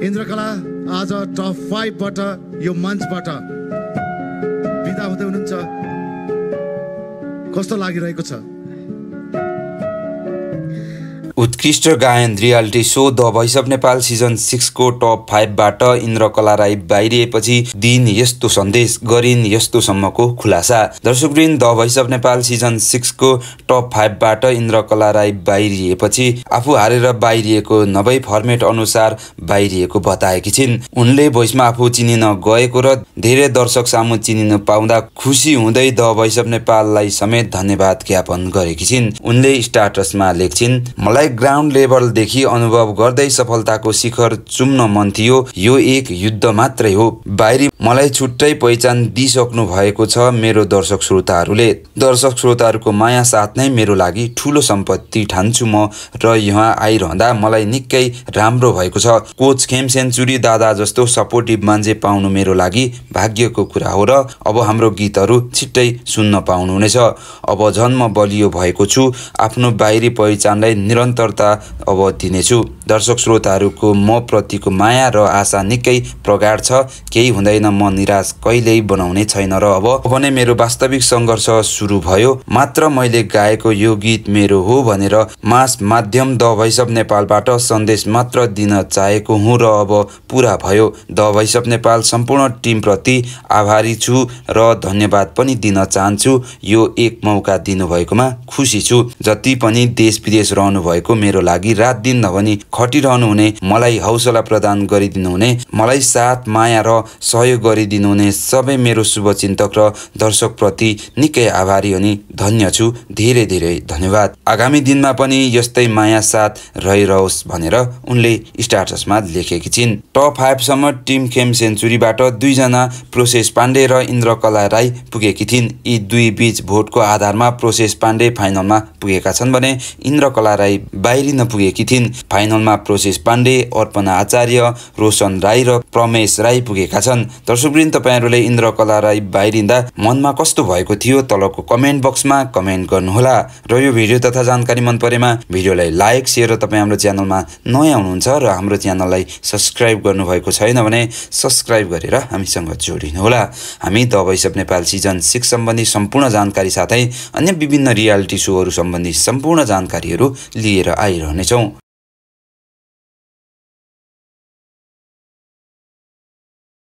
इन्द्रकला आज टप 5 बाट यो मञ्चबाट बिदा हुँदै हुनुहुन्छ। कस्तो लागिरहेको छ? उत्कृष्ट गायन reality so the voice of Nepal season 6 को टप 5 बाट इन्द्रकला राई बाहिरिएपछि दिन यस्तो सन्देश गरिन् यस्तोसम्मको खुलासा। दर्शकवृन्द, the voice of Nepal season 6 को टप 5 बाट इन्द्रकला राई बाहिरिएपछि आफू हारेर बाहिरिएको नभई फर्मेट अनुसार बाहिरिएको बताएकी छिन्। उनले भोइसमा आफू चिनिन गएको र धेरै दर्शक सामु चिनिन पाउँदा खुसी हुँदै द भोइस अफ नेपाललाई समेत धन्यवाद ज्ञापन गरेकी छिन्। उनले स्टाटसमा लेख्छिन्, मलाई ग्राउन्ड लेभलदेखि अनुभव गर्दै सफलताको शिखर चुम्न मन थियो। यो एक युद्ध मात्रै हो। बाहिरी मलाई छुट्टै पहिचान दिइसक्नु भएको छ मेरो दर्शक श्रोताहरूले। दर्शक श्रोताहरूको माया साथ नै मेरो लागि ठुलो सम्पत्ति ठान्छु म र यहाँ आइरहँदा मलाई निकै राम्रो भएको छ। कोच खेम सेन्चुरी दादा जस्तो सपोर्टिभ मान्छे पाउनु मेरो लागि भाग्यको कुरा हो र अब हाम्रो गीतहरू छिट्टै सुन्न पाउनुहुनेछ। अब झन् म बलियो भएको छु। आफ्नो बाहिरी पहिचानलाई निरन्तरता अब दिनेछु। दर्शक श्रोताहरूको म प्रतिको माया र आशा निकै प्रगाढ छ। केही हुँदैन, म निराश कहिल्यै बनाउने छैन र अब नै मेरो वास्तविक सङ्घर्ष सुरु भयो। मात्र मैले गाएको यो गीत मेरो हो भनेर मास माध्यम द भोइस अफ नेपालबाट सन्देश मात्र दिन चाहेको हुँ र अब पुरा भयो। द भोइस अफ नेपाल सम्पूर्ण टिमप्रति आभारी छु र धन्यवाद पनि दिन चाहन्छु। यो एक मौका दिनुभएकोमा खुसी छु। जति पनि देश विदेश रहनु भएको मेरो लागि रात दिन नभनी खटिरहनु हुने, मलाई हौसला प्रदान गरिदिनु हुने, मलाई साथ माया र सहयोग गरिदिनु हुने सबै मेरो शुभचिन्तक र दर्शक प्रति निकै आभारी अनि धन्य छु। धेरै धेरै धन्यवाद। आगामी दिनमा पनि यस्तै माया साथ रहिरहोस् भनेर उनले स्टाटसमा लेखेकी छिन्। टप 5 सम्म टिम खेम सेन्चुरीबाट 2 जना प्रोसेस पाण्डे र इन्द्रकला राई पुगेकी थिइन्। यी दुई बीच भोटको आधारमा प्रोसेस पाण्डे फाइनलमा पुगेका छन् भने इन्द्रकला राई बाहिरिन पुगेकी थिइन्। फाइनलमा प्रोसेस पाण्डे, अर्पणा आचार्य, रोशन राई र प्रमेश राई पुगेका छन्। दर्शकवृन्द, तपाईहरूले इन्द्रकला राई बाहिरिँदा मनमा कस्तो भएको थियो तलको कमेन्ट बक्समा कमेन्ट गर्नुहोला। र यो भिडियो तथा जानकारी मन परेमा भिडियोलाई लाइक, सेयर र तपाईँ हाम्रो च्यानलमा नयाँ हुनुहुन्छ र हाम्रो च्यानललाई सब्सक्राइब गर्नुभएको छैन भने सब्सक्राइब गरेर हामीसँग जोडिनुहोला। हामी the voice of Nepal season 6 सम्बन्धी सम्पूर्ण जानकारी साथै अन्य विभिन्न रियालिटी सोहरू सम्बन्धी सम्पूर्ण जानकारीहरू लिएर आइरहनेछौँ।